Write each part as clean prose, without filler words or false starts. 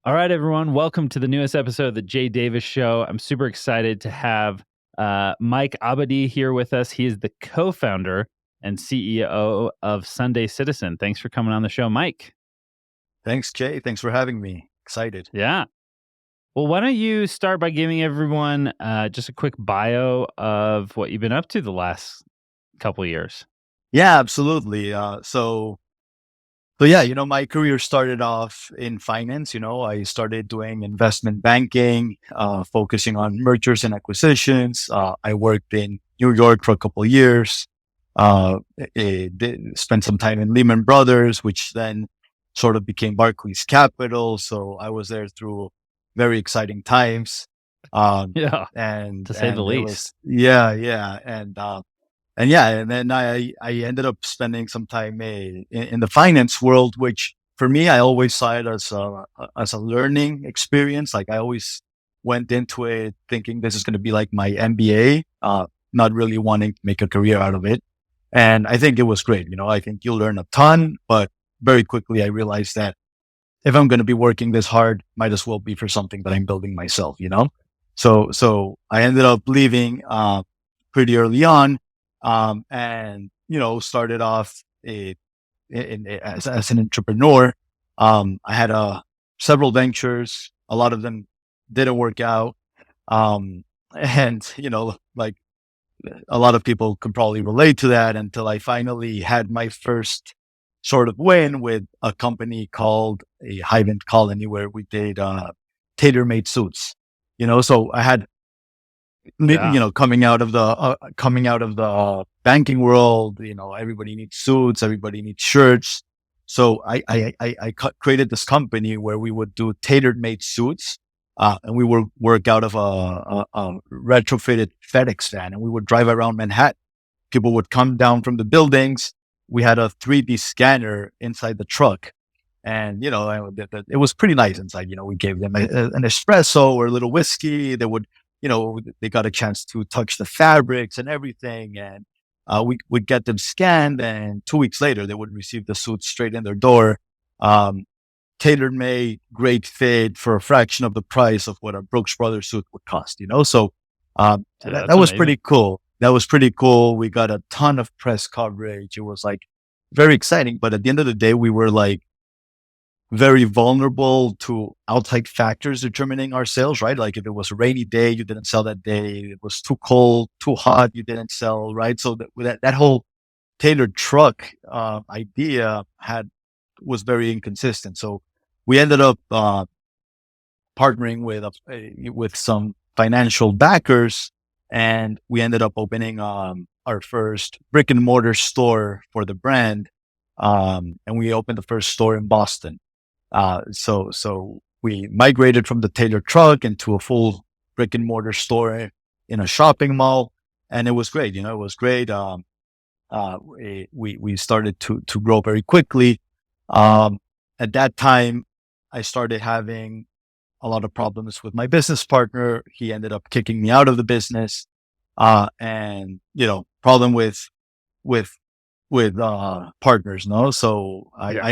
All right, everyone. Welcome to the newest episode of the Jay Davis Show. I'm super excited to have Mike Abadi here with us. He is the co-founder and CEO of Sunday Citizen. Thanks for coming on the show, Mike. Thanks, Jay. Thanks for having me. Excited. Yeah. Well, why don't you start by giving everyone just a quick bio of what you've been up to the last couple of years? Yeah, absolutely. So yeah, my career started off in finance. I started doing investment banking, focusing on mergers and acquisitions. I worked in New York for a couple of years. Spent some time in Lehman Brothers, which then sort of became Barclays Capital. So I was there through very exciting times. Yeah, And to say the it least. was, yeah. And then I ended up spending some time in the finance world, which for me, I always saw it as a learning experience. Like I always went into it thinking this is going to be like my MBA, not really wanting to make a career out of it. And I think it was great. I think you'll learn a ton, but very quickly I realized that if I'm going to be working this hard, might as well be for something that I'm building myself. So I ended up leaving, pretty early on. And started off as an entrepreneur. I had several ventures. A lot of them didn't work out. And like a lot of people could probably relate to that until I finally had my first sort of win with a company called a Hyvent Colony, where we did tailor-made suits. So I had Yeah. coming out of the banking world, everybody needs suits, everybody needs shirts. So I created this company where we would do tailor made suits, and we would work out of a retrofitted FedEx van, and we would drive around Manhattan. People would come down from the buildings. We had a 3D scanner inside the truck. And, it was pretty nice inside. We gave them an espresso or a little whiskey. They got a chance to touch the fabrics and everything. And we would get them scanned. And 2 weeks later, they would receive the suit straight in their door. Tailor made, great fit for a fraction of the price of what a Brooks Brothers suit would cost. So Dude, that that's was amazing. pretty cool. That was pretty cool. We got a ton of press coverage. It was like very exciting. But at the end of the day, we were like, very vulnerable to outside factors determining our sales, right? Like if it was a rainy day, you didn't sell that day. It was too cold, too hot, you didn't sell, right? So that whole tailored truck idea was very inconsistent. So we ended up partnering with some financial backers, and we ended up opening our first brick and mortar store for the brand. And we opened the first store in Boston. So we migrated from the Taylor truck into a full brick and mortar store in a shopping mall, and it was great. It was great. We started to grow very quickly. At that time, I started having a lot of problems with my business partner. He ended up kicking me out of the business, and problem with partners. No, so Yeah.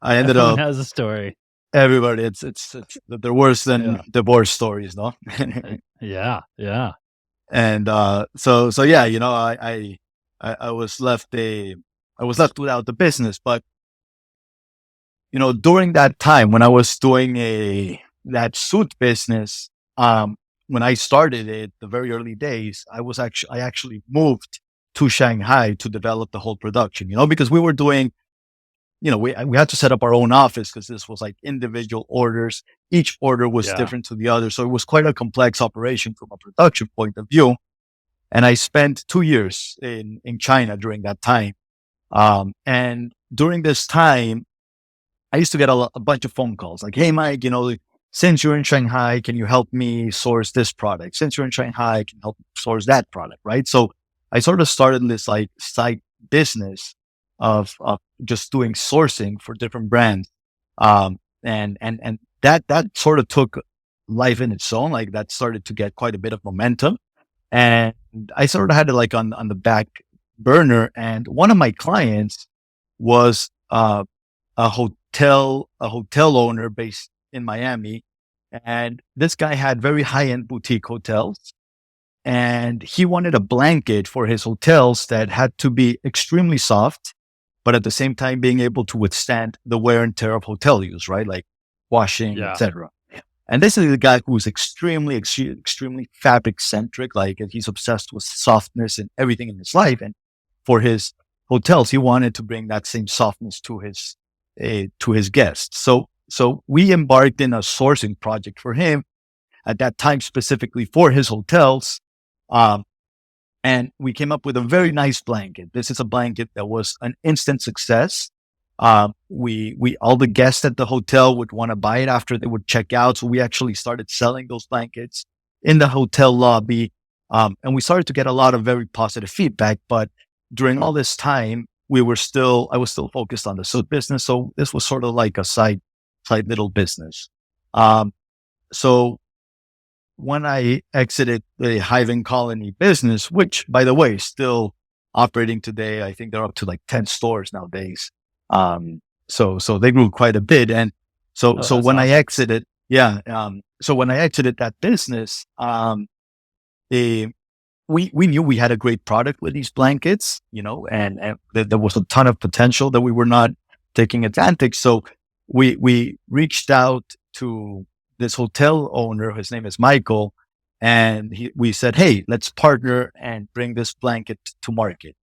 I ended Everyone up has a story. everybody. It's they're worse than Yeah. divorce stories, no? Yeah. Yeah. And so yeah, I was left without the business. But during that time when I was doing that suit business, when I started it, the very early days, I actually moved to Shanghai to develop the whole production. Because we were doing, we had to set up our own office because this was like individual orders. Each order was Yeah. different to the other. So it was quite a complex operation from a production point of view. And I spent 2 years in China during that time. And during this time, I used to get a bunch of phone calls like, hey, Mike, since you're in Shanghai, can you help me source this product? Since you're in Shanghai, can you help me source that product? Right. So I sort of started this like side business of just doing sourcing for different brands. And that sort of took life in its own. Like that started to get quite a bit of momentum. And I sort of had it like on the back burner. And one of my clients was a hotel owner based in Miami, and this guy had very high-end boutique hotels, and he wanted a blanket for his hotels that had to be extremely soft, but at the same time being able to withstand the wear and tear of hotel use, right? Like washing, Yeah. etc. And this is the guy who was extremely fabric centric. Like he's obsessed with softness and everything in his life. And for his hotels, he wanted to bring that same softness to his guests. So we embarked in a sourcing project for him at that time, specifically for his hotels. Um, and we came up with a very nice blanket. This is a blanket that was an instant success. We all the guests at the hotel would want to buy it after they would check out. So we actually started selling those blankets in the hotel lobby. And we started to get a lot of very positive feedback. But during all this time, I was still focused on the silk business. So this was sort of like a side little business. So when I exited the Hive and Colony business, which by the way, is still operating today, I think they're up to like 10 stores nowadays. So they grew quite a bit. And so when awesome. I exited, so when I exited that business, we knew we had a great product with these blankets, and there was a ton of potential that we were not taking advantage. So we reached out to this hotel owner. His name is Michael. And we said, hey, let's partner and bring this blanket to market.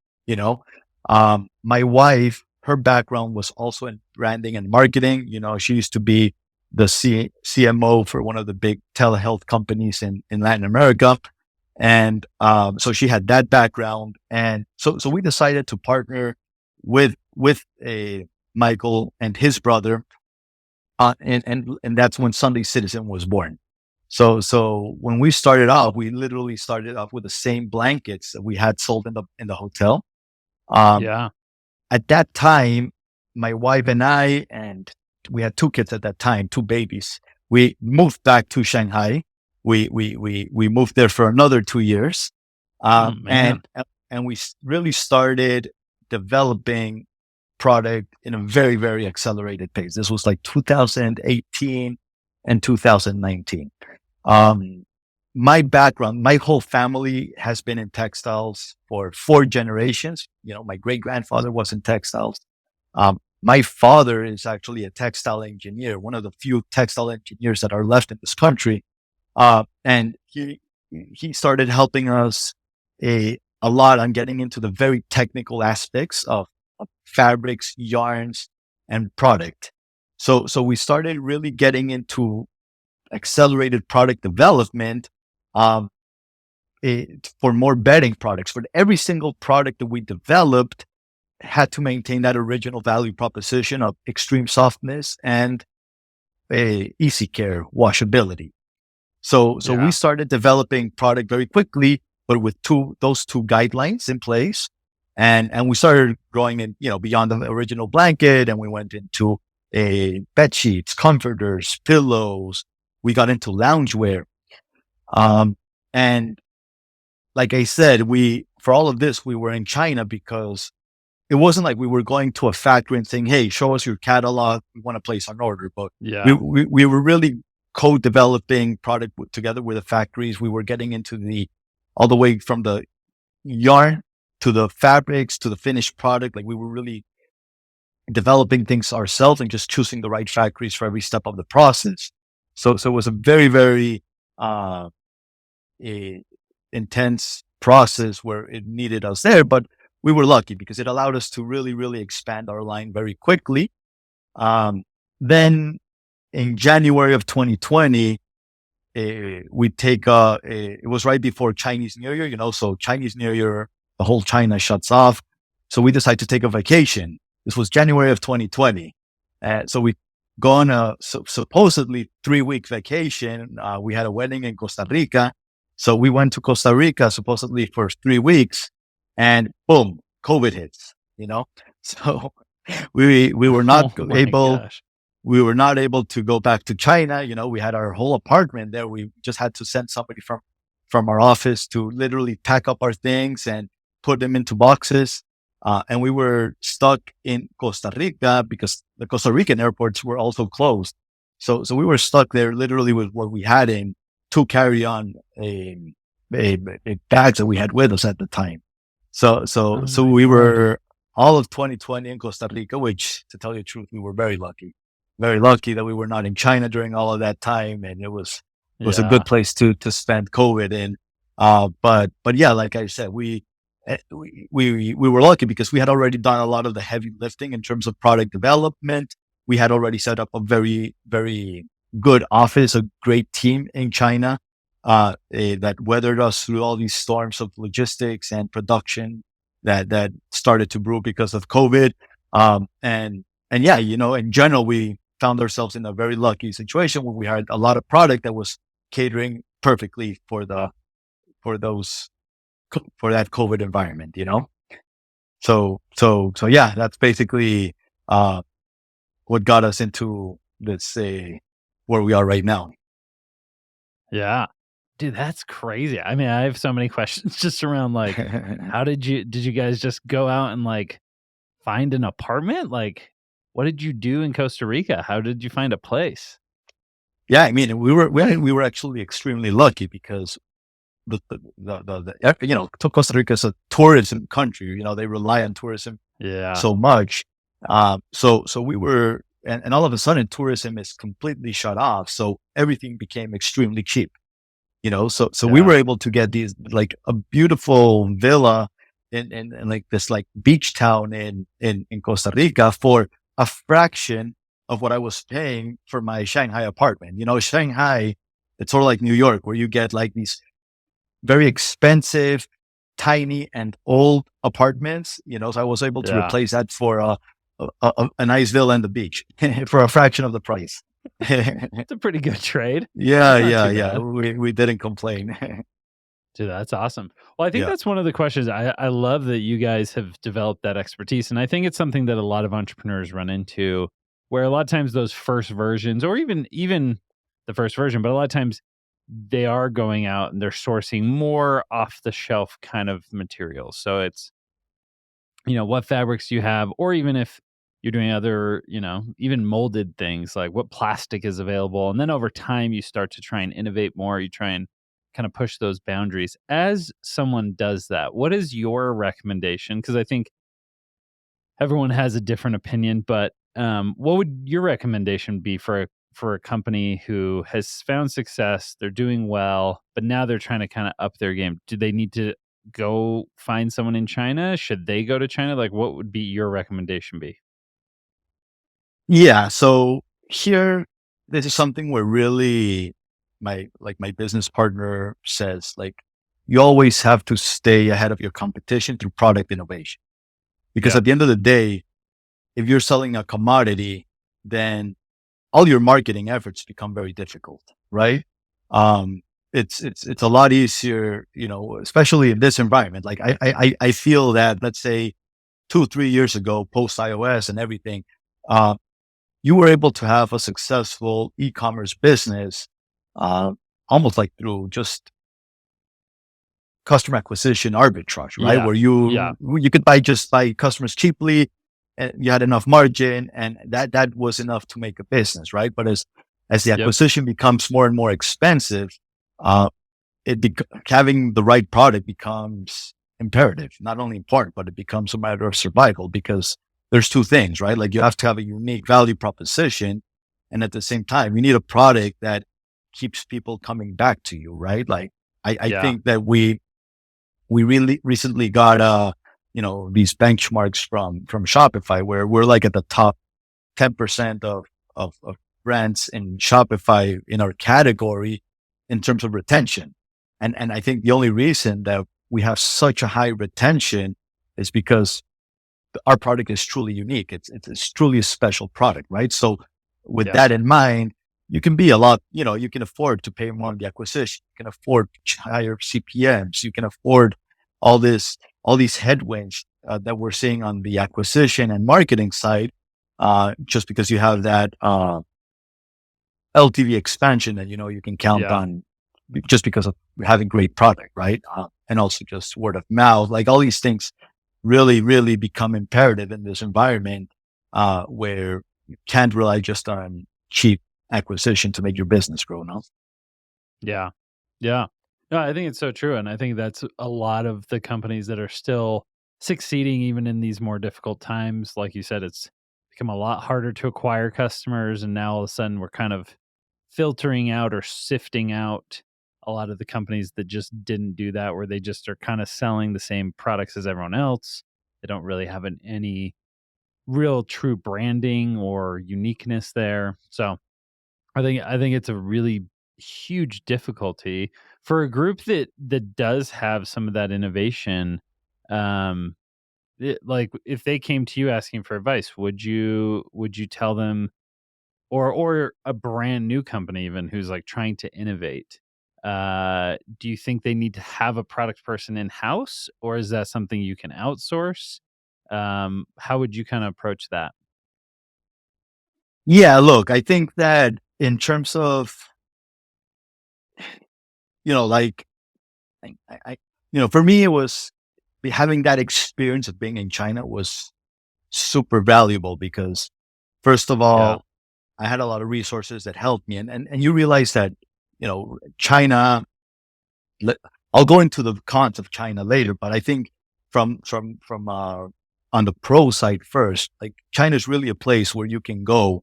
My wife, her background was also in branding and marketing. She used to be the CMO for one of the big telehealth companies in Latin America. And so she had that background. And so we decided to partner with Michael and his brother. And that's when Sunday Citizen was born. So when we started off, we literally started off with the same blankets that we had sold in the hotel. Yeah. At that time, my wife and I, and we had 2 kids at that time, 2 babies. We moved back to Shanghai. We moved there for another 2 years. And we really started developing product in a very, very accelerated pace. This was like 2018 and 2019. My background, my whole family has been in textiles for 4 generations. My great grandfather was in textiles. My father is actually a textile engineer, one of the few textile engineers that are left in this country. And he started helping us a lot on getting into the very technical aspects of fabrics, yarns, and product. So we started really getting into accelerated product development for more bedding products. For every single product that we developed had to maintain that original value proposition of extreme softness and easy care, washability. So we started developing product very quickly, but with those two guidelines in place. And we started growing in, beyond the original blanket, and we went into bed sheets, comforters, pillows. We got into loungewear. And like I said, for all of this, we were in China because it wasn't like we were going to a factory and saying, hey, show us your catalog. We want to place an order. But we were really co-developing product together with the factories. We were getting into all the way from the yarn to the fabrics to the finished product. Like we were really developing things ourselves and just choosing the right factories for every step of the process. So it was a very, very intense process where it needed us there, but we were lucky because it allowed us to really, really expand our line very quickly. Then in January of 2020, it was right before Chinese New Year, so Chinese New Year, the whole China shuts off. So we decided to take a vacation. This was January of 2020. So we go on a supposedly 3-week vacation. We had a wedding in Costa Rica. So we went to Costa Rica supposedly for 3 weeks, and boom, COVID hits, So we were not we were not able to go back to China. We had our whole apartment there. We just had to send somebody from our office to literally pack up our things and put them into boxes. And we were stuck in Costa Rica because the Costa Rican airports were also closed. So we were stuck there literally with what we had in to carry on a bags that we had with us at the time. Oh So my we God. were all of 2020 in Costa Rica, which to tell you the truth, we were very lucky that we were not in China during all of that time. And it was a good Yeah. place to spend COVID in. But yeah, like I said, we were lucky because we had already done a lot of the heavy lifting in terms of product development. We had already set up a very, very good office, a great team in China, that weathered us through all these storms of logistics and production that started to brew because of COVID. And yeah, in general, we found ourselves in a very lucky situation where we had a lot of product that was catering perfectly for those for that COVID environment. So yeah, that's basically what got us into this where we are right now. Yeah. Dude, that's crazy. I mean, I have so many questions just around like, how did you guys just go out and like find an apartment? Like, what did you do in Costa Rica? How did you find a place? Yeah, I mean, we were actually extremely lucky because Costa Rica is a tourism country. They rely on tourism Yeah. so much. So we were, and all of a sudden, tourism is completely shut off. So everything became extremely cheap. So we Yeah. were able to get these like a beautiful villa in like this like beach town in Costa Rica for a fraction of what I was paying for my Shanghai apartment. Shanghai, it's sort of like New York where you get like these very expensive, tiny and old apartments. So I was able to Yeah. replace that for a nice villa on the beach for a fraction of the price. It's a pretty good trade. Yeah, That's not yeah, too yeah. bad. We didn't complain. Dude, that's awesome. Well, I think Yeah. that's one of the questions. I love that you guys have developed that expertise. And I think it's something that a lot of entrepreneurs run into where a lot of times those first versions or even the first version, but a lot of times they are going out and they're sourcing more off the shelf kind of materials. So it's, what fabrics you have, or even if you're doing other, even molded things, like what plastic is available. And then over time, you start to try and innovate more. You try and kind of push those boundaries. As someone does that, what is your recommendation? Because I think everyone has a different opinion, but what would your recommendation be for a company who has found success, they're doing well, but now they're trying to kind of up their game? Do they need to go find someone in China? Should they go to China? Like, what would be your recommendation be? Yeah. So here, this is something where really my business partner says, like, you always have to stay ahead of your competition through product innovation. Because Yeah, at the end of the day, if you're selling a commodity, then all your marketing efforts become very difficult, right? Um, it's a lot easier, especially in this environment. Like I feel that, let's say 2, 3 years ago, post iOS and everything, uh, you were able to have a successful e-commerce business, uh, almost like through just customer acquisition arbitrage, right? yeah, Where yeah, you could buy customers cheaply, and you had enough margin, and that was enough to make a business, right? But as the yep, acquisition becomes more and more expensive, uh, having the right product becomes imperative. Not only important, but it becomes a matter of survival because there's two things, right? Like you have to have a unique value proposition, and at the same time, you need a product that keeps people coming back to you, right? Like I yeah, think that we really recently got these benchmarks from Shopify where we're like at the top 10% of brands in Shopify in our category in terms of retention. And I think the only reason that we have such a high retention is because our product is truly unique. It's truly a special product, right? So with yes, that in mind, you can be a lot, you can afford to pay more on the acquisition. You can afford higher CPMs. You can afford all these headwinds that we're seeing on the acquisition and marketing side, just because you have that LTV expansion that you can count yeah, on just because of having great product, right? And also just word of mouth, like all these things really, really become imperative in this environment where you can't rely just on cheap acquisition to make your business grow. No. Yeah. Yeah. No, I think it's so true. And I think that's a lot of the companies that are still succeeding even in these more difficult times. Like you said, it's become a lot harder to acquire customers. And now all of a sudden we're kind of filtering out or sifting out a lot of the companies that just didn't do that, where they just are kind of selling the same products as everyone else. They don't really have any real true branding or uniqueness there. So I think it's a really huge difficulty for a group that does have some of that innovation. Um, like if they came to you asking for advice, would you tell them, or a brand new company even who's like trying to innovate? Do you think they need to have a product person in house, or is that something you can outsource? How would you kind of approach that? Yeah, look, I think that in terms of, like, I for me, it was having that experience of being in China was super valuable because, first of Yeah, all, I had a lot of resources that helped me. And you realize that, China, le- I'll go into the cons of China later, but I think from on the pro side first, like China is really a place where you can go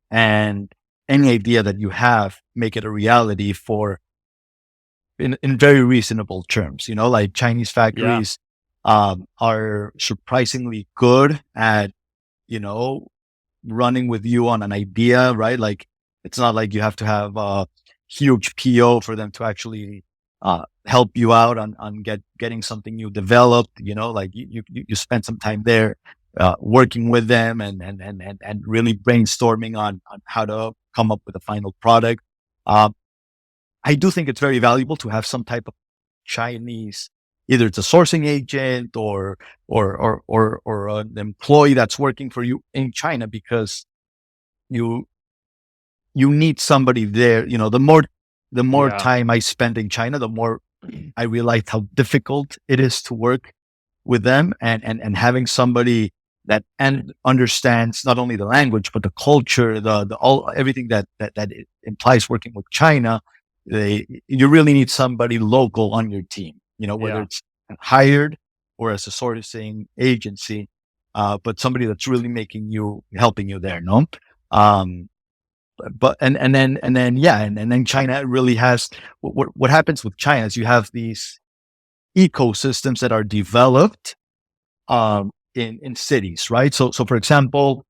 and any idea that you have, make it a reality for in very reasonable terms. Like Chinese yeah, factories are surprisingly good at, you know, running with you on an idea, right? Like it's not like you have to have a huge PO for them to actually help you out on getting something new developed. Like you spend some time there working with them and really brainstorming on how to come up with a final product. Uh, I do think it's very valuable to have some type of Chinese, either it's a sourcing agent or an employee that's working for you in China because you you need somebody there. The more yeah, time I spend in China, the more I realized how difficult it is to work with them and having somebody that and understands not only the language but the culture, the all everything that it implies working with China. You really need somebody local on your team. Whether yeah. it's hired or as a sourcing agency, but somebody that's really helping you there. No. Um, but and then yeah, and then China really has what happens with China is you have these ecosystems that are developed in cities, right? So for example,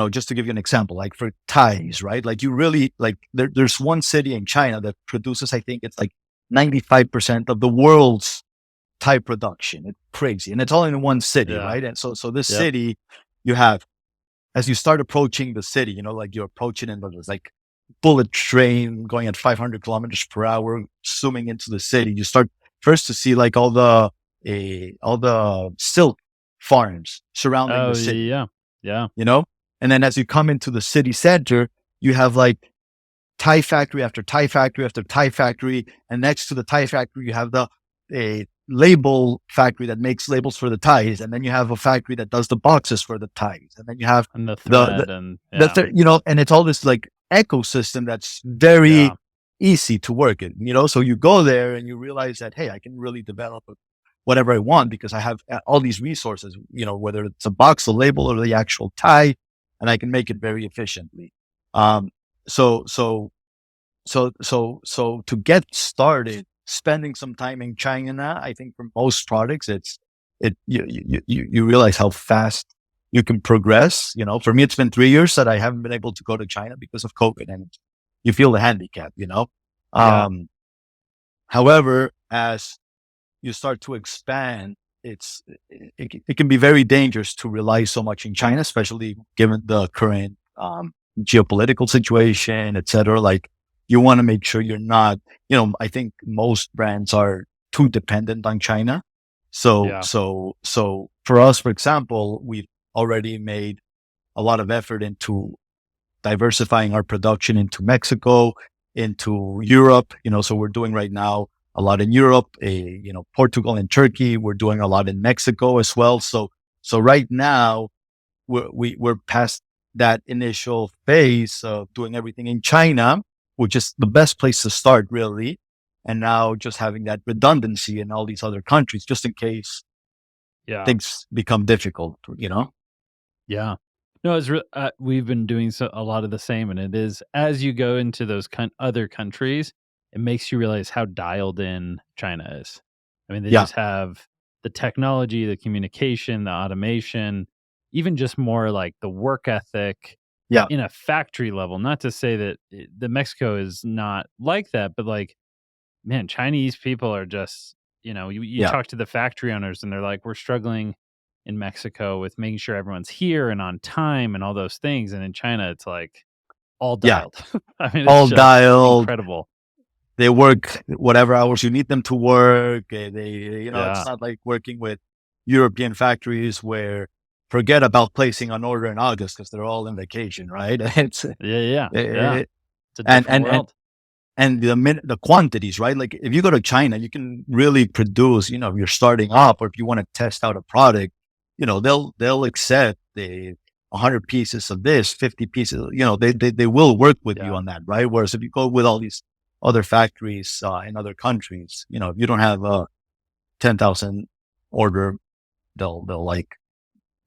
just to give you an example, like for ties, right? Like you really like there's one city in China that produces, I think it's like 95% of the world's tie production. It's crazy, and it's all in one city, Yeah. right? And so this Yep. city, you have as you start approaching the city, like you're approaching and there's like bullet train going at 500 kilometers per hour, zooming into the city. You start first to see like all the silk farms surrounding the Oh, city, yeah. Yeah. you know? And then as you come into the city center, you have like tie factory after tie factory after tie factory. And next to the tie factory, you have a label factory that makes labels for the ties. And then you have a factory that does the boxes for the ties. And then you have And the the, thread and the yeah. and it's all this like ecosystem that's very Yeah. easy to work in, so you go there and you realize that, hey, I can really develop whatever I want because I have all these resources, whether it's a box, a label, or the actual tie, and I can make it very efficiently. Um, so, so, so to get started, spending some time in China, I think for most products, you realize how fast you can progress. For me, it's been 3 years that I haven't been able to go to China because of COVID, and you feel the handicap. Yeah. Um, however, as you start to expand, it can be very dangerous to rely so much in China, especially given the current geopolitical situation, et cetera. Like you want to make sure you're not, I think most brands are too dependent on China. So, Yeah. so, so for us, for example, we've already made a lot of effort into diversifying our production into Mexico, into Europe. So we're doing right now a lot in Europe, Portugal and Turkey. We're doing a lot in Mexico as well. So right now we're past. that initial phase of doing everything in China, which is the best place to start, really. And now just having that redundancy in all these other countries, just in case Yeah. things become difficult, you know? Yeah. No, we've been doing a lot of the same, and it is as you go into those other countries, it makes you realize how dialed in China is. I mean, they Yeah. just have the technology, the communication, the automation, even just more like the work ethic Yeah. in a factory level. Not to say that the Mexico is not like that, but like, man, Chinese people are just, you Yeah. talk to the factory owners and they're like, we're struggling in Mexico with making sure everyone's here and on time and all those things. And in China, it's like all Yeah. dialed. I mean, it's All just dialed. incredible. They work whatever hours you need them to work. It's Yeah. not like working with European factories where forget about placing an order in August because they're all in vacation, right? It's Yeah. Yeah. Yeah. eh, It's a and different and and world. and the quantities, right? Like if you go to China, you can really produce. If you're starting up or if you want to test out a product, they'll accept the 100 pieces of this, 50 pieces. They will work with you Yeah. on that, right? Whereas if you go with all these other factories in other countries, if you don't have a 10,000 order, they'll like,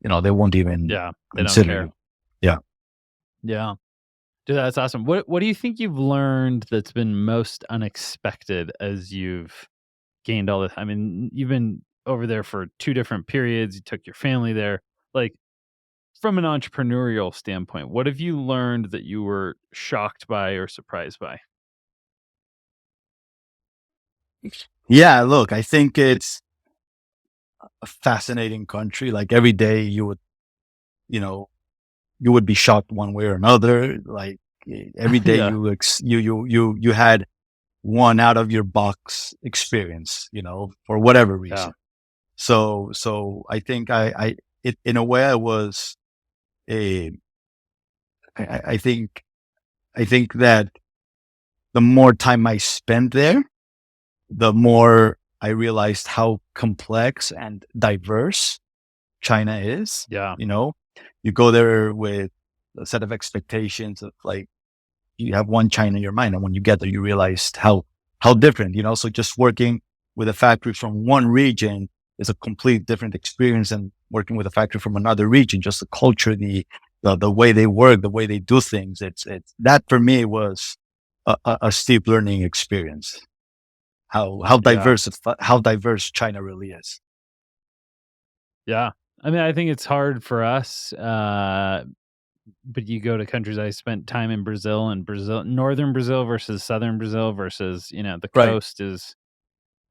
they won't even Yeah. They don't consider care. you. Yeah. Yeah. Dude, that's awesome. What do you think you've learned that's been most unexpected as you've gained all this? I mean, you've been over there for two different periods. You took your family there. Like, from an entrepreneurial standpoint, what have you learned that you were shocked by or surprised by? Yeah. Look, I think it's a fascinating country. Like every day you know, you would be shocked one way or another. Like every day Yeah. you had one out of your box experience, for whatever Yeah. reason. So I think in a way I was a, I think, that the more time I spent there, the more I realized how complex and diverse China is. Yeah. You go there with a set of expectations of like, you have one China in your mind. And when you get there, you realize how different, so just working with a factory from one region is a complete different experience than working with a factory from another region. Just the culture, the way they work, the way they do things. It's that for me was a steep learning experience. Yeah. How diverse China really is. Yeah. I mean, I think it's hard for us, but you go to countries. I spent time in Brazil, and northern Brazil versus southern Brazil versus, the Right. coast is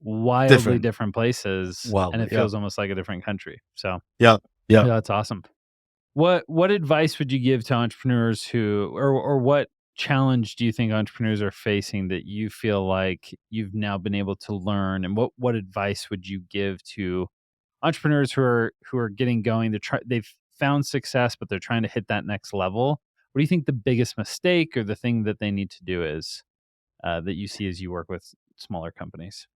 wildly Different. different places, and Wow. it Yeah. feels almost like a different country. So, Yeah. Yeah. yeah, that's awesome. What advice would you give to entrepreneurs or what challenge do you think entrepreneurs are facing that you feel like you've now been able to learn, and what advice would you give to entrepreneurs who are getting going? They've found success, but they're trying to hit that next level. What do you think the biggest mistake or the thing that they need to do is, that you see as you work with smaller companies?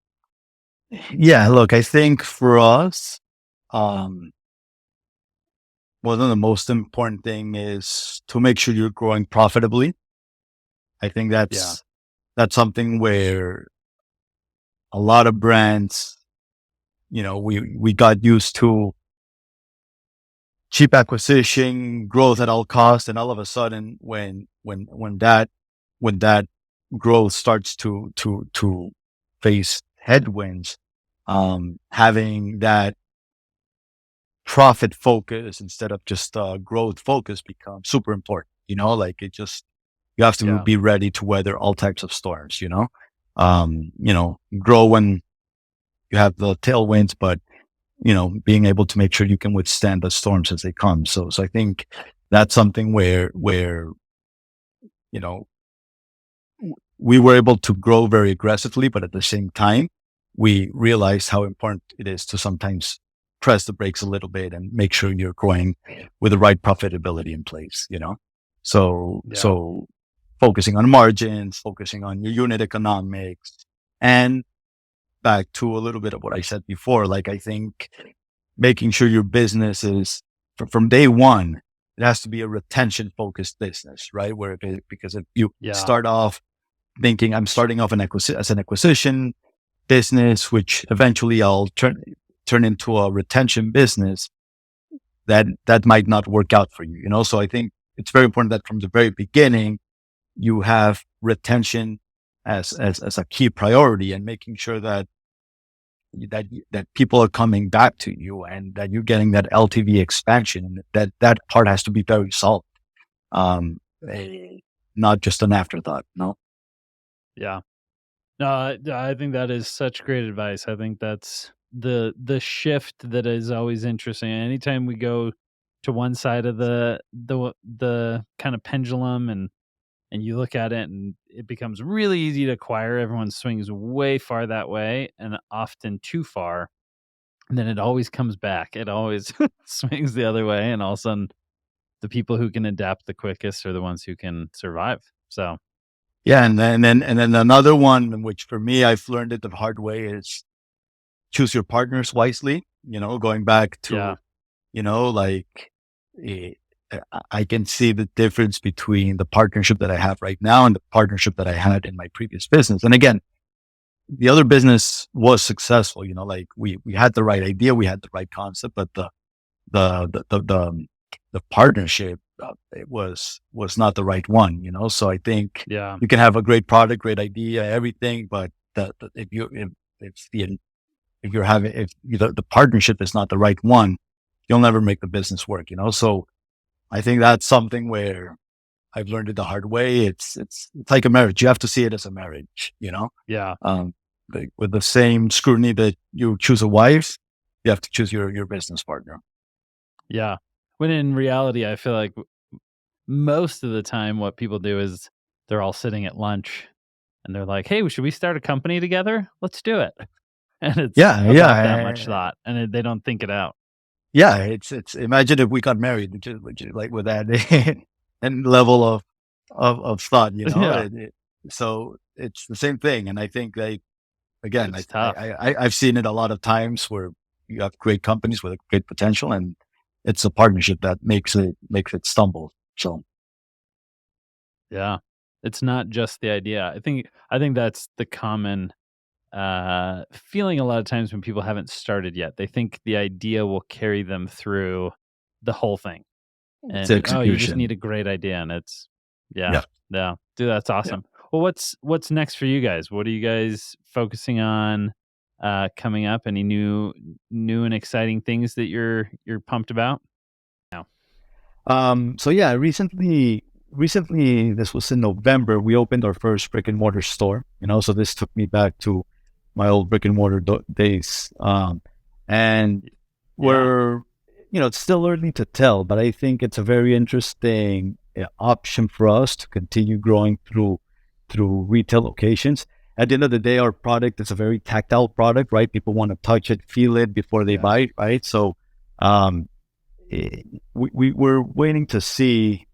Yeah. Look, I think for us, um, one of the most important thing is to make sure you're growing profitably. I think Yeah. that's something where a lot of brands, we got used to cheap acquisition, growth at all costs, and all of a sudden, when that growth starts to face headwinds, having that profit focus instead of just growth focus becomes super important. Like you have to Yeah. be ready to weather all types of storms. Grow when you have the tailwinds, but being able to make sure you can withstand the storms as they come. So I think that's something where you know we were able to grow very aggressively, but at the same time, we realized how important it is to sometimes press the brakes a little bit and make sure you're growing with the right profitability in place. So, Yeah. so focusing on margins, focusing on your unit economics, and back to a little bit of what I said before, like I think making sure your business is from day one, it has to be a retention focused business, right? Because if you Yeah. start off thinking I'm starting off as an acquisition business, which eventually I'll turn into a retention business, that might not work out for you, So I think it's very important that from the very beginning you have retention as a key priority, and making sure that people are coming back to you and that you're getting that LTV expansion. That part has to be very solid, um, not just an afterthought. No. Yeah. No, I think that is such great advice. I think that's the shift that is always interesting. Anytime we go to one side of the kind of pendulum, and you look at it and it becomes really easy to acquire, everyone swings way far that way and often too far. And then it always comes back. It always swings the other way, and all of a sudden the people who can adapt the quickest are the ones who can survive. So, Yeah, and then another one, which for me I've learned it the hard way, is choose your partners wisely. Going back yeah. to like eh, I can see the difference between the partnership that I have right now and the partnership that I had in my previous business. And again, the other business was successful. Like we had the right idea, we had the right concept, but the partnership, it was not the right one. So I think Yeah. you can have a great product, great idea, everything, but if you're having if the partnership is not the right one, you'll never make the business work. So I think that's something where I've learned it the hard way. It's like a marriage. You have to see it as a marriage. Yeah. With the same scrutiny that you choose a wife, you have to choose your business partner. Yeah. When in reality, I feel like most of the time what people do is they're all sitting at lunch and they're like, "Hey, should we start a company together? Let's do it." And it's Yeah, about that much yeah, thought, and they don't think it out. yeah. It's imagine if we got married, which is like with that and level of thought. Yeah, So it's the same thing, and I think again, it's tough. I've seen it a lot of times where you have great companies with great potential, and it's a partnership that makes it stumble. So Yeah. It's not just the idea. I think that's the common feeling a lot of times when people haven't started yet. They think the idea will carry them through the whole thing. it's And, oh, you just need execution. a great idea, and it's yeah, Yeah, yeah. Dude, that's yeah. awesome. Well, what's next for you guys? What are you guys focusing on coming up? Any new and exciting things that you're pumped about? No. So yeah, recently, this was in November, we opened our first brick and mortar store. So this took me back to my old brick and mortar days. And Yeah. we're, it's still early to tell, but I think it's a very interesting option for us to continue growing through retail locations. At the end of the day, our product is a very tactile product, right? People want to touch it, feel it before they Yes. buy it, right? So, um, we're waiting to see,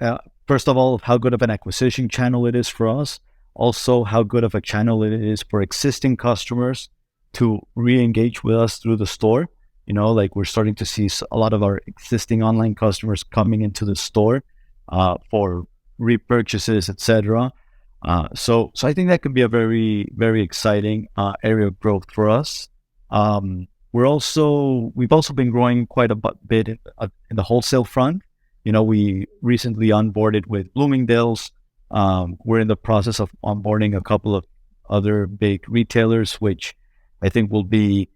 uh, first of all, how good of an acquisition channel it is for us. Also, how good of a channel it is for existing customers to re-engage with us through the store. Like we're starting to see a lot of our existing online customers coming into the store for repurchases, etc. So I think that could be a very, very exciting area of growth for us. We've also been growing quite a bit in the wholesale front. We recently onboarded with Bloomingdale's. We're in the process of onboarding a couple of other big retailers, which I think will be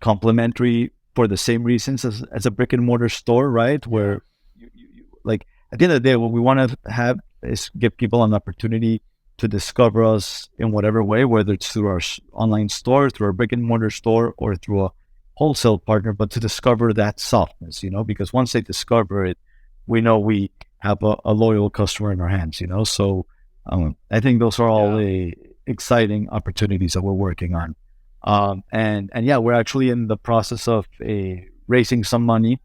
complementary for the same reasons as a brick and mortar store, right? Yeah. Where like at the end of the day, what we want to have is give people an opportunity to discover us in whatever way, whether it's through our online store, through our brick and mortar store, or through a wholesale partner, but to discover that softness, because once they discover it, we know we have a loyal customer in our hands. So I think those are all Yeah. the exciting opportunities that we're working on. And yeah, we're actually in the process of raising some money.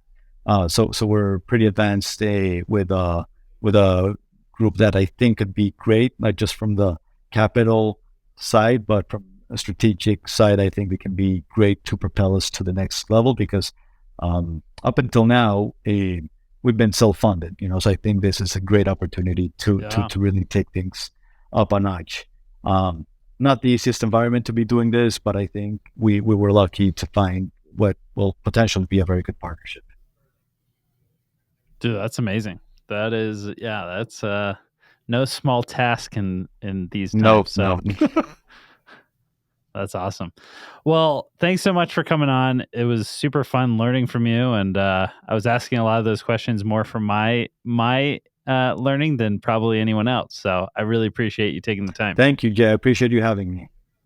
So we're pretty advanced with a group that I think could be great, not just from the capital side, but from a strategic side. I think they can be great to propel us to the next level because up until now, we've been self-funded, so I think this is a great opportunity to really take things up a notch. Not the easiest environment to be doing this, but I think we were lucky to find what will potentially be a very good partnership. Dude, that's amazing. That is, that's no small task in these times. No. That's awesome. Well, thanks so much for coming on. It was super fun learning from you, and I was asking a lot of those questions more from my learning than probably anyone else. So I really appreciate you taking the time. Thank you, Jay. I appreciate you having me.